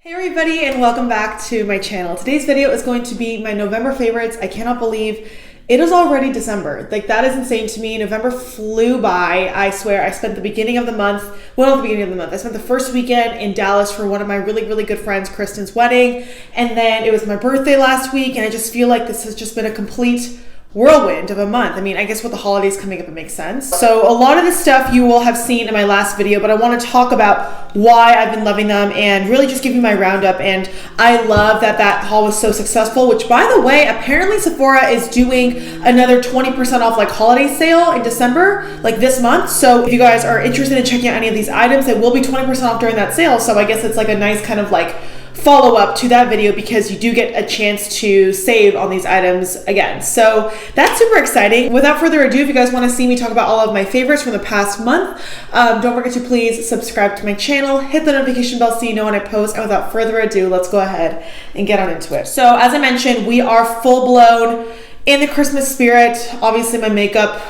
Hey everybody, and welcome back to my channel. Today's video is going to be my November favorites. I cannot believe it is already December. Like, that is insane to me. November flew by. I swear, I spent the beginning of the month, well, not the beginning of the month, I spent the first weekend in Dallas for one of my really good friends, Kristen's wedding. And then it was my birthday last week, and I just feel like this has just been a complete whirlwind of a month. I mean, I guess with the holidays coming up, it makes sense. So a lot of this stuff you will have seen in my last video, but I want to talk about why I've been loving them and really just give you my roundup. And I love that that haul was so successful, which, by the way, apparently Sephora is doing another 20% off like holiday sale in December, like this month. So if you guys are interested in checking out any of these items, it will be 20% off during that sale. So I guess it's like a nice kind of like follow up to that video because you do get a chance to save on these items again. So that's super exciting. Without further ado, if you guys want to see me talk about all of my favorites from the past month, don't forget to please subscribe to my channel, hit the notification bell so you know when I post. And without further ado, let's go ahead and get on into it. So as I mentioned, we are full blown in the Christmas spirit. Obviously my makeup,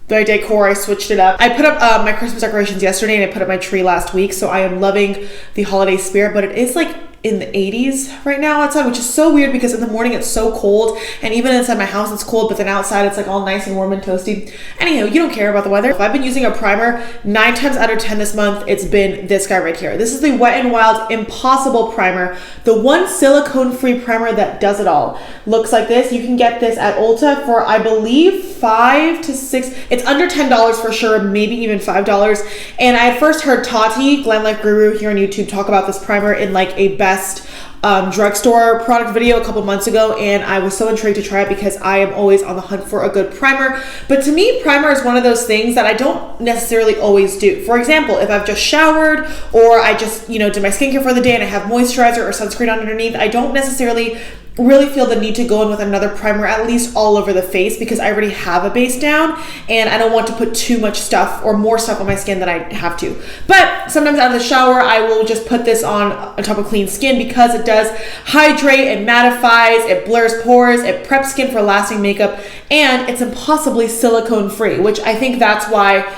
my decor, I switched it up. I put up my Christmas decorations yesterday and I put up my tree last week. So I am loving the holiday spirit, but it is like in the 80s right now outside, which is so weird because in the morning it's so cold, and even inside my house it's cold, but then outside it's like all nice and warm and toasty. Anyhow, you don't care about the weather. If I've been using a primer, 9 times out of 10 this month, it's been this guy right here. This is the Wet n Wild Impossible Primer, the one silicone-free primer that does it all. Looks like this. You can get this at Ulta for, I believe, $5 to $6. It's under $10 for sure, maybe even $5. And I had first heard Tati, Glam Life Guru here on YouTube, talk about this primer in like a best drugstore product video a couple months ago, and I was so intrigued to try it because I am always on the hunt for a good primer. But to me, primer is one of those things that I don't necessarily always do. For example, if I've just showered or I just, did my skincare for the day and I have moisturizer or sunscreen on underneath, I don't necessarily really feel the need to go in with another primer, at least all over the face, because I already have a base down and I don't want to put too much stuff or more stuff on my skin than I have to. But sometimes out of the shower, I will just put this on top of clean skin because it does hydrate, it mattifies, it blurs pores, it preps skin for lasting makeup, and it's impossibly silicone free, which I think that's why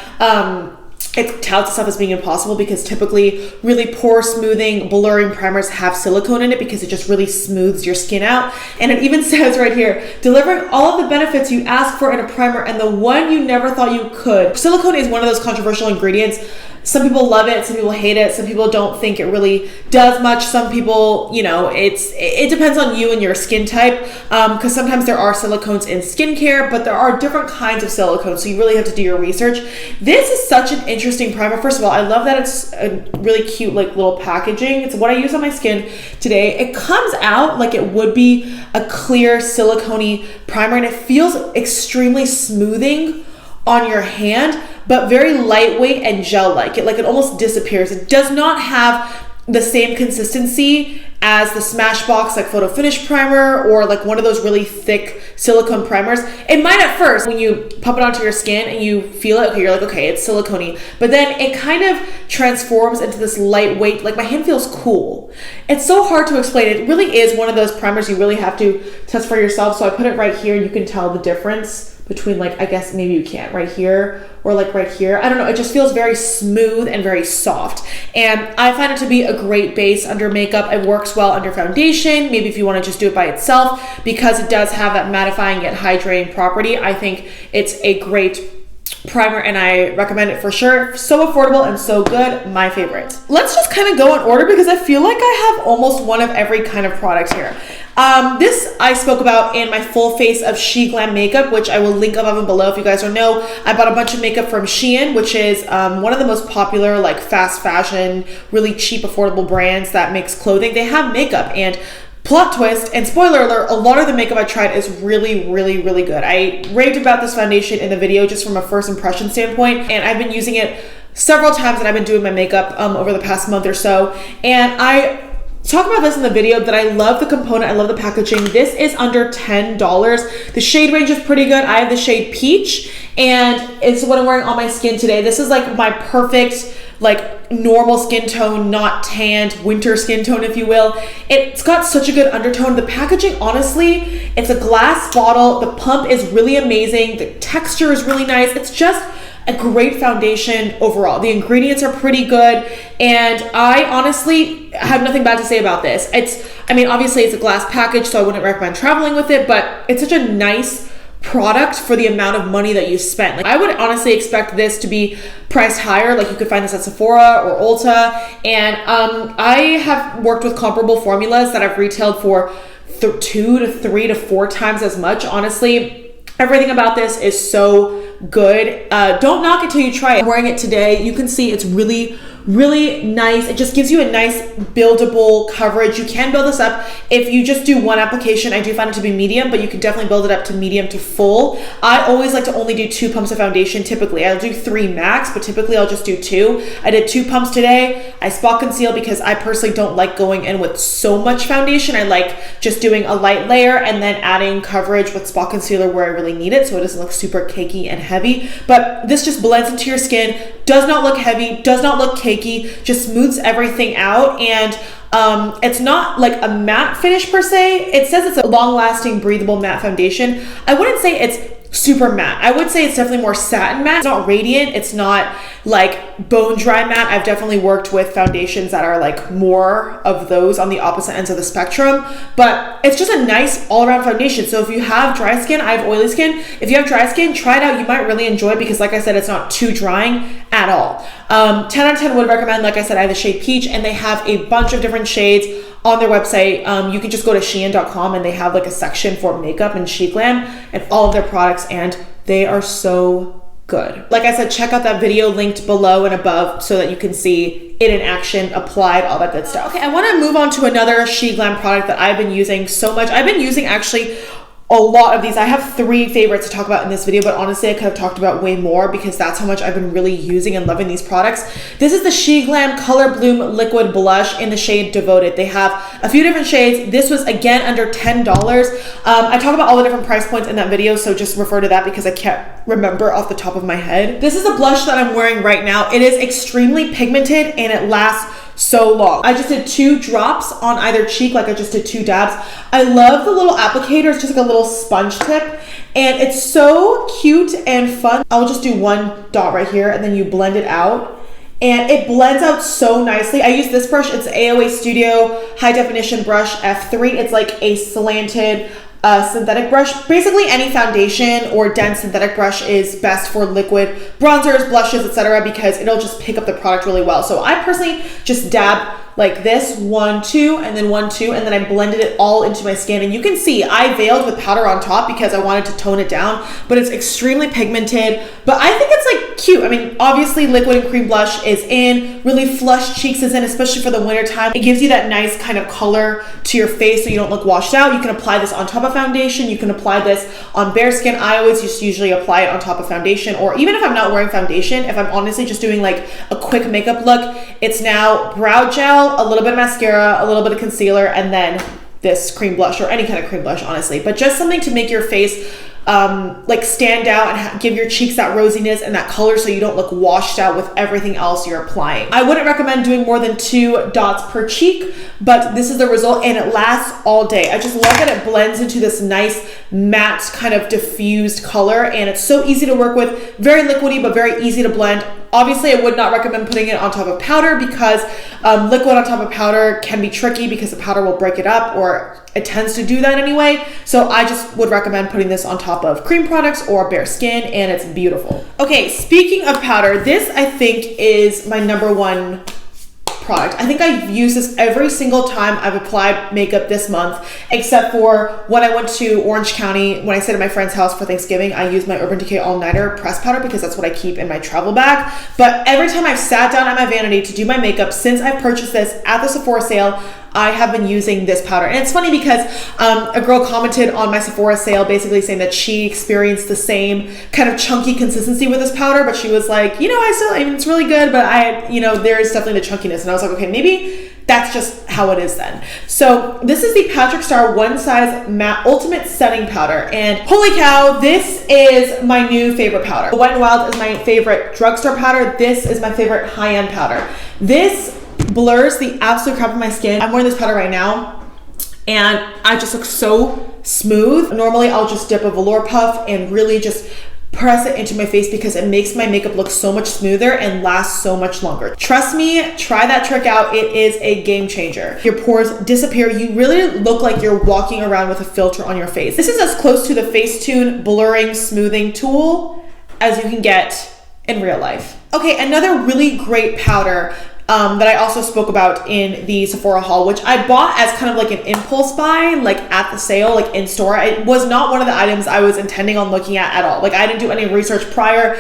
it touts itself as being impossible, because typically really pore smoothing, blurring primers have silicone in it because it just really smooths your skin out. And it even says right here, delivering all of the benefits you ask for in a primer and the one you never thought you could. Silicone is one of those controversial ingredients. Some people love it, some people hate it, some people don't think it really does much. Some people, it depends on you and your skin type, because sometimes there are silicones in skincare, but there are different kinds of silicones, so you really have to do your research. This is such an interesting primer. First of all, I love that it's a really cute like little packaging. It's what I use on my skin today. It comes out like it would be a clear silicone-y primer, and it feels extremely smoothing on your hand, but very lightweight and gel-like. It almost disappears. It does not have the same consistency as the Smashbox like Photo Finish primer or like one of those really thick silicone primers. It might at first when you pop it onto your skin and you feel it, okay, you're like, okay, it's silicone-y. But then it kind of transforms into this lightweight, like my hand feels cool. It's so hard to explain. It really is one of those primers you really have to test for yourself. So I put it right here and you can tell the difference between, like, I guess maybe you can't right here or like right here. I don't know. It just feels very smooth and very soft. And I find it to be a great base under makeup. It works well under foundation. Maybe if you want to just do it by itself, because it does have that mattifying yet hydrating property. I think it's a great primer and I recommend it for sure. So affordable and so good. My favorite. Let's just kind of go in order because I feel like I have almost one of every kind of product here. This I spoke about in my full face of SheGlam makeup, which I will link above and below if you guys don't know. I bought a bunch of makeup from Shein, which is one of the most popular like fast fashion, really cheap, affordable brands that makes clothing. They have makeup, and plot twist and spoiler alert, a lot of the makeup I tried is really good. I raved about this foundation in the video just from a first impression standpoint, and I've been using it several times that I've been doing my makeup over the past month or so. And I talk about this in the video that I love the component, I love the packaging. This is under $10. The shade range is pretty good. I have the shade Peach, and it's what I'm wearing on my skin today. This is like my perfect like normal skin tone, not tanned, winter skin tone, if you will. It's got such a good undertone. The packaging, honestly, it's a glass bottle. The pump is really amazing. The texture is really nice. It's just a great foundation overall. The ingredients are pretty good, and I honestly have nothing bad to say about this. I mean, obviously it's a glass package, so I wouldn't recommend traveling with it, but it's such a nice product for the amount of money that you spent. Like, I would honestly expect this to be priced higher. Like, you could find this at Sephora or Ulta, and I have worked with comparable formulas that I've retailed for 2 to 3 to 4 times as much. Honestly, everything about this is so good. Don't knock it till you try it. I'm wearing it today. You can see it's really nice. It just gives you a nice buildable coverage. You can build this up if you just do one application. I do find it to be medium, but you can definitely build it up to medium to full. I always like to only do 2 pumps of foundation. Typically I'll do 3 max, but typically I'll just do 2. I did 2 pumps today. I spot conceal because I personally don't like going in with so much foundation. I like just doing a light layer and then adding coverage with spot concealer where I really need it, so it doesn't look super cakey and heavy. But this just blends into your skin, does not look heavy, does not look cakey, just smooths everything out, and it's not like a matte finish per se. It says it's a long-lasting, breathable matte foundation. I wouldn't say it's super matte. I would say it's definitely more satin matte. It's not radiant. It's not like bone dry matte. I've definitely worked with foundations that are like more of those on the opposite ends of the spectrum, but it's just a nice all-around foundation. So if you have dry skin, I have oily skin. If you have dry skin, try it out. You might really enjoy it because, like I said, it's not too drying at all. 10 out of 10 would recommend. Like I said, I have the shade Peach, and they have a bunch of different shades on their website. You can just go to Shein.com, and they have like a section for makeup and SheGlam and all of their products, and they are so good. Like I said, check out that video linked below and above so that you can see it in action, applied, all that good stuff. Okay, I want to move on to another SheGlam product that I've been using so much. I've been using actually a lot of these. I have 3 favorites to talk about in this video, but honestly, I could have talked about way more because that's how much I've been really using and loving these products. This is the SheGlam Color Bloom Liquid Blush in the shade Devoted. They have a few different shades. This was again under $10. I talk about all the different price points in that video, so just refer to that because I can't remember off the top of my head. This is a blush that I'm wearing right now. It is extremely pigmented and it lasts so long. I just did 2 drops on either cheek, like I just did 2 dabs. I love the little applicator. It's just like a little sponge tip, and it's so cute and fun. I'll just do 1 dot right here, and then you blend it out, and it blends out so nicely. I use this brush. It's AOA Studio High Definition Brush F3. It's like a slanted synthetic brush. Basically any foundation or dense synthetic brush is best for liquid bronzers, blushes, etc., because it'll just pick up the product really well. So I personally just dab like this, 1, 2, and then 1, 2, and then I blended it all into my skin. And you can see I veiled with powder on top because I wanted to tone it down, but it's extremely pigmented, but I think it's like cute. I mean, obviously liquid and cream blush is in, really flush cheeks is in, especially for the winter time. It gives you that nice kind of color to your face so you don't look washed out. You can apply this on top of foundation. You can apply this on bare skin. I always just usually apply it on top of foundation, or even if I'm not wearing foundation, if I'm honestly just doing like a quick makeup look, it's now brow gel, a little bit of mascara, a little bit of concealer, and then this cream blush, or any kind of cream blush, honestly. But just something to make your face like stand out and give your cheeks that rosiness and that color so you don't look washed out with everything else you're applying. I wouldn't recommend doing more than 2 dots per cheek, but this is the result, and it lasts all day. I just love that it blends into this nice matte kind of diffused color, and it's so easy to work with, very liquidy but very easy to blend. Obviously, I would not recommend putting it on top of powder because liquid on top of powder can be tricky because the powder will break it up, or it tends to do that anyway. So I just would recommend putting this on top of cream products or bare skin, and it's beautiful. Okay, speaking of powder, this I think is my #1 product. I think I've used this every single time I've applied makeup this month, except for when I went to Orange County, when I stayed at my friend's house for Thanksgiving. I used my Urban Decay All Nighter pressed powder because that's what I keep in my travel bag. But every time I've sat down at my vanity to do my makeup since I purchased this at the Sephora sale, I have been using this powder. And it's funny because a girl commented on my Sephora sale basically saying that she experienced the same kind of chunky consistency with this powder, but she was like, you know, I mean, it's really good, but there is definitely the chunkiness. And I was like, okay, maybe that's just how it is then. So this is the Patrick Star One Size Matte Ultimate Setting Powder. And holy cow, this is my new favorite powder. The Wet n Wild is my favorite drugstore powder. This is my favorite high-end powder. This blurs the absolute crap of my skin. I'm wearing this powder right now, and I just look so smooth. Normally, I'll just dip a velour puff and really just press it into my face because it makes my makeup look so much smoother and last so much longer. Trust me, try that trick out. It is a game changer. Your pores disappear. You really look like you're walking around with a filter on your face. This is as close to the Facetune blurring smoothing tool as you can get in real life. Okay, another really great powder that I also spoke about in the Sephora haul, which I bought as kind of like an impulse buy, like at the sale, like in store. It was not one of the items I was intending on looking at all. Like I didn't do any research prior.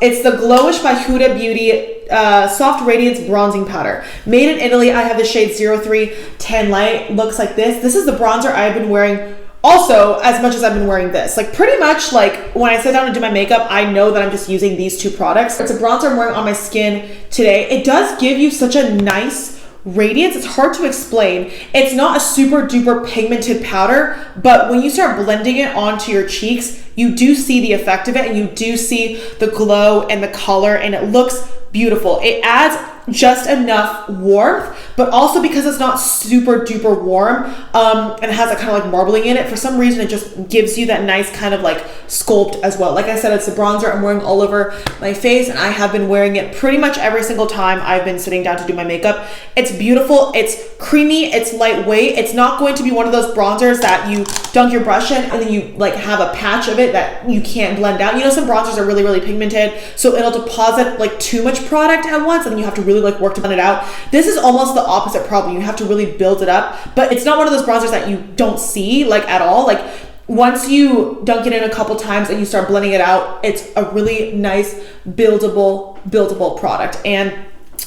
It's the Glowish by Huda Beauty Soft Radiance Bronzing Powder. Made in Italy. I have the shade 03 Tan Light. Looks like this. This is the bronzer I've been wearing also as much as I've been wearing this. Like pretty much like when I sit down to do my makeup, I know that I'm just using these two products. It's a bronzer I'm wearing on my skin today. It does give you such a nice radiance. It's hard to explain. It's not a super duper pigmented powder, but when you start blending it onto your cheeks, you do see the effect of it and you do see the glow and the color, and it looks beautiful. It adds just enough warmth, but also because it's not super duper warm and it has that kind of like marbling in it, for some reason it just gives you that nice kind of like sculpt as well. Like I said, it's the bronzer I'm wearing all over my face, and I have been wearing it pretty much every single time I've been sitting down to do my makeup. It's beautiful, it's creamy, it's lightweight. It's not going to be one of those bronzers that you dunk your brush in and then you like have a patch of it that you can't blend out. You know, some bronzers are really, really pigmented, so it'll deposit like too much product at once and you have to really like work to blend it out. This is almost the opposite problem. You have to really build it up, but it's not one of those bronzers that you don't see like at all. Like once you dunk it in a couple times and you start blending it out, it's a really nice buildable product, and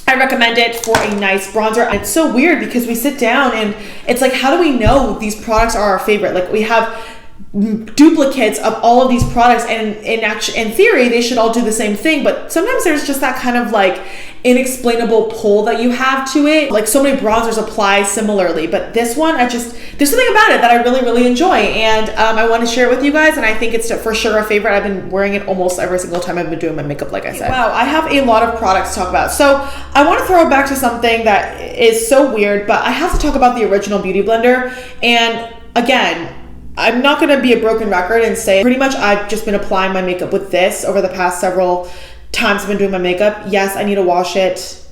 I recommend it for a nice bronzer. It's so weird because we sit down and it's like, how do we know these products are our favorite? Like we have duplicates of all of these products, and in theory they should all do the same thing, but sometimes there's just that kind of like inexplainable pull that you have to it. Like so many bronzers apply similarly, but this one, there's something about it that I really, really enjoy, and I want to share it with you guys, and I think it's for sure a favorite. I've been wearing it almost every single time I've been doing my makeup, like I said. Wow, I have a lot of products to talk about. So I want to throw it back to something that is so weird, but I have to talk about the original Beauty Blender. And again, I'm not going to be a broken record and say pretty much I've just been applying my makeup with this over the past several times I've been doing my makeup. Yes, I need to wash it.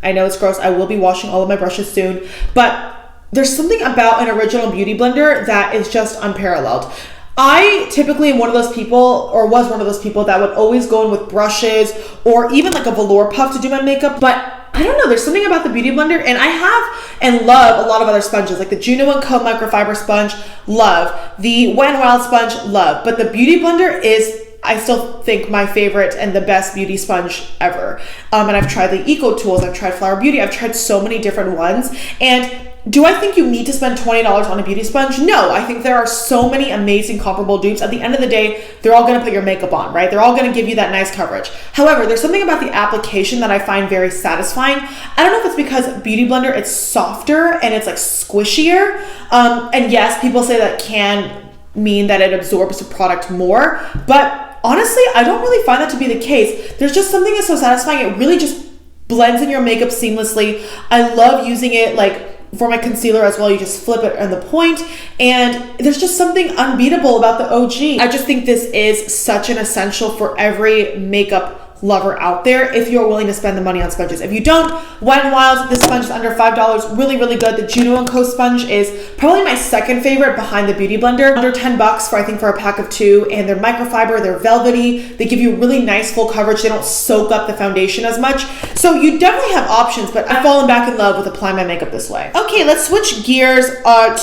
I know it's gross. I will be washing all of my brushes soon, but there's something about an original Beauty Blender that is just unparalleled. I typically am one of those people, or was one of those people, that would always go in with brushes or even like a velour puff to do my makeup, but I don't know, there's something about the Beauty Blender, and I have and love a lot of other sponges, like the Juno and Co Microfiber Sponge, love. The Wet n Wild Sponge, love. But the Beauty Blender is, I still think, my favorite and the best beauty sponge ever. And I've tried the Eco Tools, I've tried Flower Beauty, I've tried so many different ones. And do I think you need to spend $20 on a beauty sponge? No, I think there are so many amazing comparable dupes. At the end of the day, they're all gonna put your makeup on, right? They're all gonna give you that nice coverage. However, there's something about the application that I find very satisfying. I don't know if it's because Beauty Blender, it's softer and it's like squishier. And yes, people say that can mean that it absorbs the product more, but honestly, I don't really find that to be the case. There's just something that's so satisfying. It really just blends in your makeup seamlessly. I love using it like for my concealer as well. You just flip it on the point, and there's just something unbeatable about the OG. I just think this is such an essential for every makeup lover out there if you're willing to spend the money on sponges. If you don't, Wet n Wild, this sponge is under $5, really, really good. The Juno and Co Sponge is probably my second favorite behind the Beauty Blender. Under $10 for, I think, for a pack of 2, and they're microfiber, they're velvety, they give you really nice full coverage, they don't soak up the foundation as much. So you definitely have options, but I've fallen back in love with applying my makeup this way. Okay, let's switch gears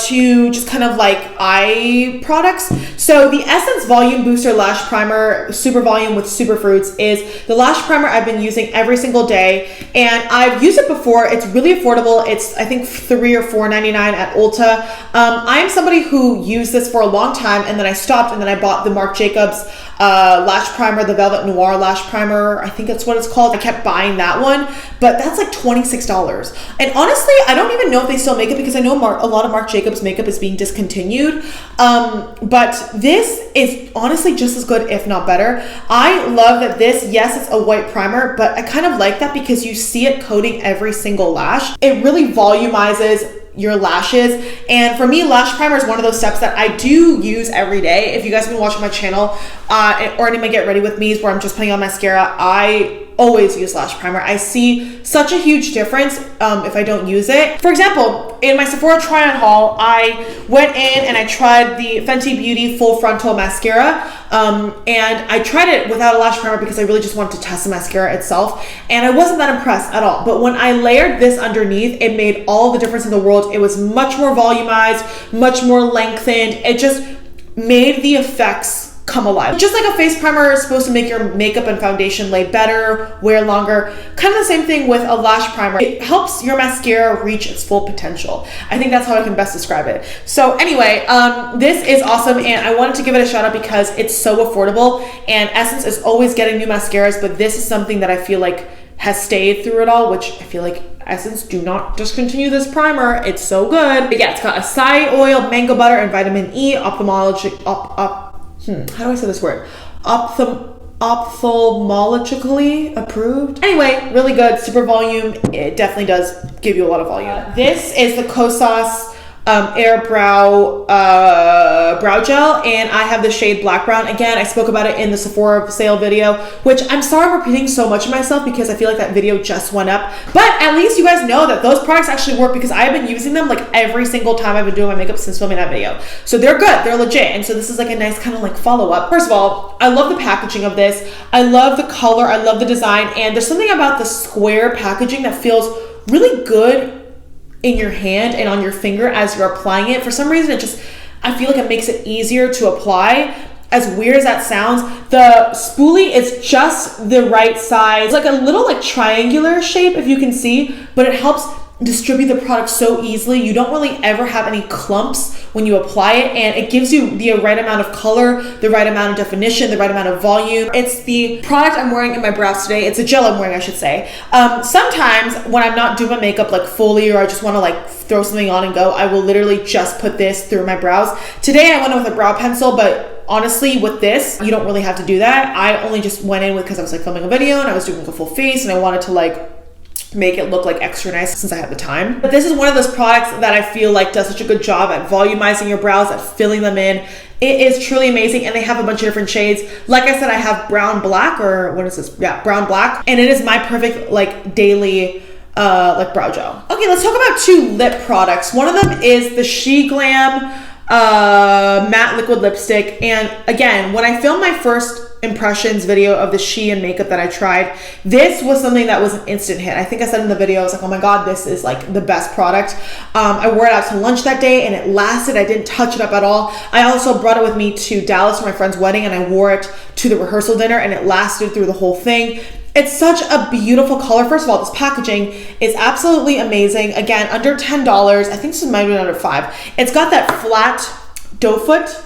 to just kind of like eye products. So the Essence Volume Booster Lash Primer, Super Volume with Superfruits, is the lash primer I've been using every single day, and I've used it before. It's really affordable. It's, I think, $3 or $4.99 at Ulta. I'm somebody who used this for a long time, and then I stopped, and then I bought the Marc Jacobs lash primer, the Velvet Noir lash primer. I think that's what it's called. I kept buying that one, but that's like $26. And honestly, I don't even know if they still make it, because I know a lot of Marc Jacobs makeup is being discontinued. But this is honestly just as good, if not better. I love that this, yes, it's a white primer, but I kind of like that because you see it coating every single lash. It really volumizes your lashes. And for me, lash primer is one of those steps that I do use every day. If you guys have been watching my channel or any of my get ready with me's where I'm just putting on mascara, I always use lash primer. I see such a huge difference if I don't use it. For example, in my Sephora try on haul, I went in and I tried the Fenty Beauty Full Frontal Mascara, and I tried it without a lash primer because I really just wanted to test the mascara itself, and I wasn't that impressed at all. But when I layered this underneath, it made all the difference in the world. It was much more volumized, much more lengthened. It just made the effects come alive. Just like a face primer is supposed to make your makeup and foundation lay better, wear longer, kind of the same thing with a lash primer. It helps your mascara reach its full potential. I think that's how I can best describe it. So anyway, this is awesome, and I wanted to give it a shout out because it's so affordable, and Essence is always getting new mascaras, but this is something that I feel like has stayed through it all, which I feel like Essence, do not discontinue this primer. It's so good. But yeah, it's got acai oil, mango butter, and vitamin E, how do I say this word? Ophthalmologically approved. Anyway, really good, super volume. It definitely does give you a lot of volume. This is the Kosas Air Brow Gel, and I have the shade Black Brown. Again, I spoke about it in the Sephora sale video, which I'm sorry I'm repeating so much of myself because I feel like that video just went up. But at least you guys know that those products actually work because I've been using them like every single time I've been doing my makeup since filming that video. So they're good, they're legit. And so this is like a nice kind of like follow-up. First of all, I love the packaging of this. I love the color, I love the design, and there's something about the square packaging that feels really good in your hand and on your finger as you're applying it. For some reason, I feel like it makes it easier to apply. As weird as that sounds, the spoolie is just the right size. It's like a little like triangular shape, if you can see, but it helps distribute the product so easily. You don't really ever have any clumps when you apply it, and it gives you the right amount of color, the right amount of definition, the right amount of volume. It's the product I'm wearing in my brows today. It's a gel I'm wearing, I should say. Sometimes when I'm not doing my makeup like fully, or I just want to like throw something on and go, I will literally just put this through my brows. Today I went in with a brow pencil, but honestly with this, you don't really have to do that. I only just went in with, because I was like filming a video and I was doing like a full face and I wanted to like make it look like extra nice since I had the time. But this is one of those products that I feel like does such a good job at volumizing your brows, at filling them in. It is truly amazing, and they have a bunch of different shades. Like I said, I have brown black, or what is this? Yeah, brown black, and it is my perfect like daily like brow gel. Okay, let's talk about two lip products. One of them is the SheGlam matte liquid lipstick, and again, when I filmed my first impressions video of the Shein makeup that I tried, this was something that was an instant hit. I think I said in the video, I was like, oh my god, this is like the best product. I wore it out to lunch that day and it lasted. I didn't touch it up at all. I also brought it with me to Dallas for my friend's wedding, and I wore it to the rehearsal dinner, and it lasted through the whole thing. It's such a beautiful color. First of all, this packaging is absolutely amazing. Again, under $10. I think this might be under $5. It's got that flat doe foot,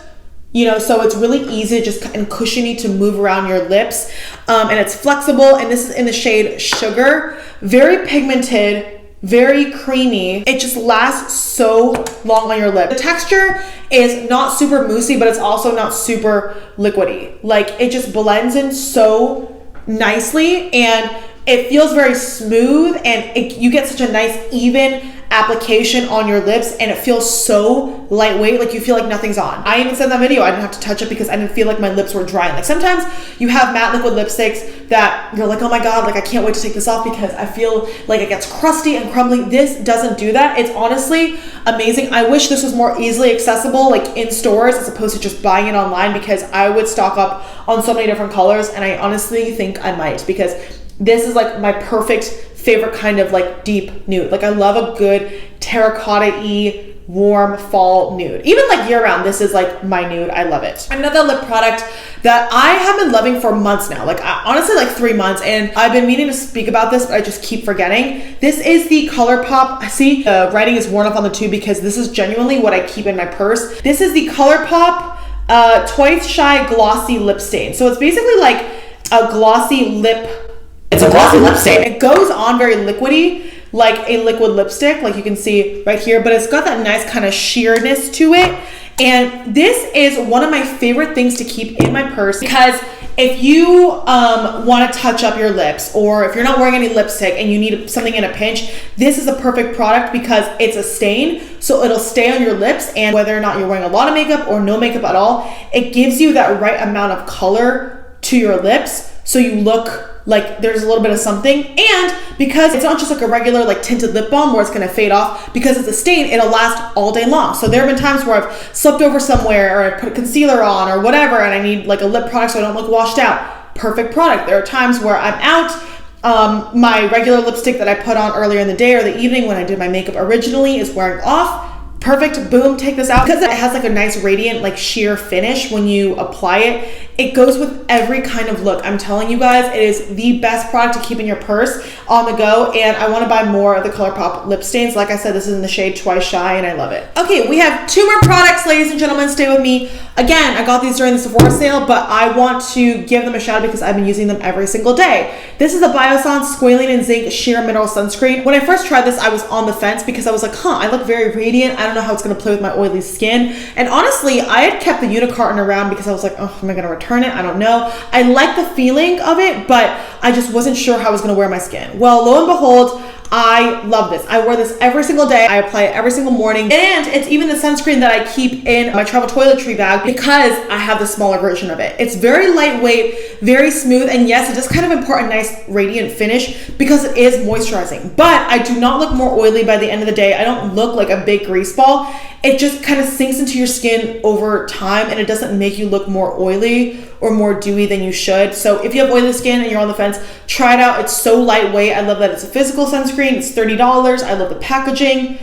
you know, so it's really easy just and cushiony to move around your lips, and it's flexible, and this is in the shade Sugar. Very pigmented, very creamy. It just lasts so long on your lip. The texture is not super moussey, but it's also not super liquidy. Like, it just blends in so nicely, and it feels very smooth, and you get such a nice even application on your lips, and it feels so lightweight, like you feel like nothing's on. I even said in that video I didn't have to touch it because I didn't feel like my lips were drying. Like sometimes you have matte liquid lipsticks that you're like, oh my god, like I can't wait to take this off because I feel like it gets crusty and crumbly. This doesn't do that. It's honestly amazing. I wish this was more easily accessible like in stores as opposed to just buying it online, because I would stock up on so many different colors, and I honestly think I might, because this is like my perfect favorite kind of like deep nude. Like I love a good terracotta-y warm fall nude. Even like year round, this is like my nude. I love it. Another lip product that I have been loving for months now, like honestly like 3 months, and I've been meaning to speak about this, but I just keep forgetting. This is the ColourPop. See, the writing is worn off on the tube because this is genuinely what I keep in my purse. This is the ColourPop Twice Shy Glossy Lip Stain. So it's basically like a glossy lip. It's a glossy lip stain. It goes on very liquidy, like a liquid lipstick, like you can see right here, but it's got that nice kind of sheerness to it. And this is one of my favorite things to keep in my purse, because if you want to touch up your lips, or if you're not wearing any lipstick and you need something in a pinch, this is a perfect product because it's a stain, so it'll stay on your lips, and whether or not you're wearing a lot of makeup or no makeup at all, it gives you that right amount of color to your lips, so you look like there's a little bit of something. And because it's not just like a regular like tinted lip balm where it's gonna fade off, because it's a stain, it'll last all day long. So there have been times where I've slept over somewhere, or I put concealer on or whatever, and I need like a lip product so I don't look washed out. Perfect product. There are times where I'm out, my regular lipstick that I put on earlier in the day or the evening when I did my makeup originally is wearing off. Perfect, boom, take this out. Because it has like a nice radiant like sheer finish when you apply it. It goes with every kind of look. I'm telling you guys, it is the best product to keep in your purse on the go, and I want to buy more of the ColourPop lip stains. Like I said, this is in the shade Twice Shy, and I love it. Okay, we have 2 more products, ladies and gentlemen. Stay with me. Again, I got these during the Sephora sale, but I want to give them a shout out because I've been using them every single day. This is the Biossance Squalane and Zinc Sheer Mineral Sunscreen. When I first tried this, I was on the fence because I was like, I look very radiant. I don't know how it's going to play with my oily skin. And honestly, I had kept the unicarton around because I was like, am I going to return it? I don't know. I like the feeling of it, but I just wasn't sure how I was going to wear my skin. Well, lo and behold, I love this. I wear this every single day. I apply it every single morning. And it's even the sunscreen that I keep in my travel toiletry bag because I have the smaller version of it. It's very lightweight, very smooth, and yes, it does kind of impart a nice radiant finish because it is moisturizing. But I do not look more oily by the end of the day. I don't look like a big grease ball. It just kind of sinks into your skin over time, and it doesn't make you look more oily or more dewy than you should. So if you have oily skin and you're on the fence, try it out. It's so lightweight. I love that it's a physical sunscreen. It's $30. I love the packaging.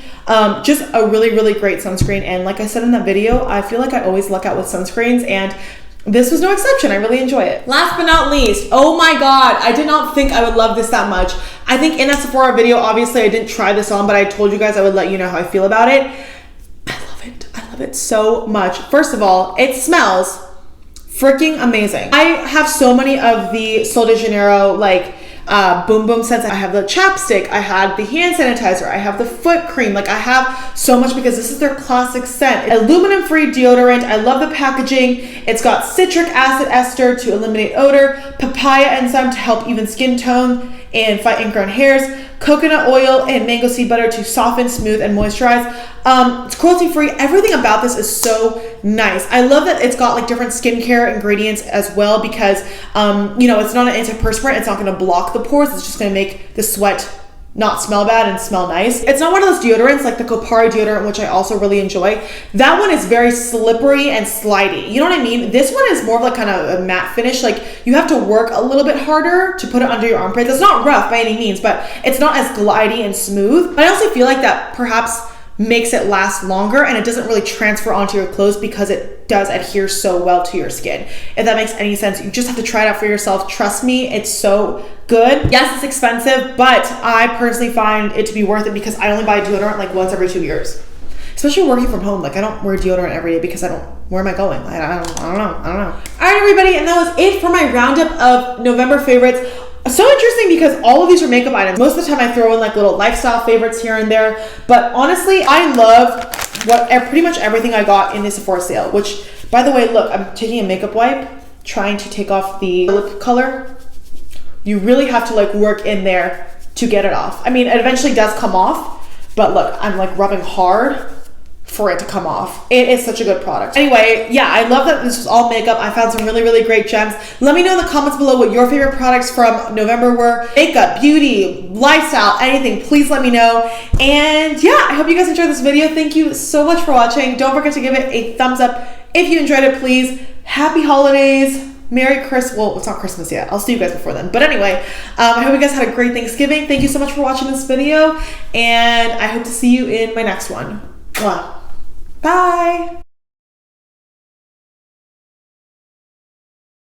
Just a really, really great sunscreen. And like I said in that video, I feel like I always luck out with sunscreens, and this was no exception. I really enjoy it. Last but not least, oh my God, I did not think I would love this that much. I think in that Sephora video, obviously I didn't try this on, but I told you guys I would let you know how I feel about it. I love it so much. First of all, it smells freaking amazing. I have so many of the Sol de Janeiro like boom boom scents. I have the chapstick, I had the hand sanitizer, I have the foot cream. Like I have so much because this is their classic scent. Aluminum free deodorant. I love the packaging. It's got citric acid ester to eliminate odor, papaya enzyme to help even skin tone and fight ingrown hairs, coconut oil and mango seed butter to soften, smooth, and moisturize. It's cruelty free. Everything about this is so nice. I love that it's got like different skincare ingredients as well because, you know, it's not an antiperspirant. It's not going to block the pores. It's just going to make the sweat not smell bad and smell nice. It's not one of those deodorants like the Kopari deodorant, which I also really enjoy. That one is very slippery and slidey. You know what I mean? This one is more of like kind of a matte finish. Like you have to work a little bit harder to put it under your armpits. It's not rough by any means, but it's not as glidey and smooth. But I also feel like that perhaps makes it last longer, and it doesn't really transfer onto your clothes because it does adhere so well to your skin. If that makes any sense, you just have to try it out for yourself. Trust me, it's so good. Yes, it's expensive, but I personally find it to be worth it because I only buy deodorant like once every 2 years. Especially working from home. Like I don't wear deodorant every day because where am I going? I don't know. All right, everybody, and that was it for my roundup of November favorites. So interesting because all of these are makeup items. Most of the time I throw in like little lifestyle favorites here and there, but honestly, I love pretty much everything I got in this Sephora sale, which by the way, look, I'm taking a makeup wipe, trying to take off the lip color. You really have to like work in there to get it off. I mean, it eventually does come off, but look, I'm like rubbing hard for it to come off. It is such a good product. Anyway, yeah, I love that this was all makeup. I found some really, really great gems. Let me know in the comments below what your favorite products from November were. Makeup, beauty, lifestyle, anything, please let me know. And yeah, I hope you guys enjoyed this video. Thank you so much for watching. Don't forget to give it a thumbs up if you enjoyed it, please. Happy holidays. Merry Christmas. Well, it's not Christmas yet. I'll see you guys before then. But anyway, I hope you guys had a great Thanksgiving. Thank you so much for watching this video, and I hope to see you in my next one. Mwah. Bye.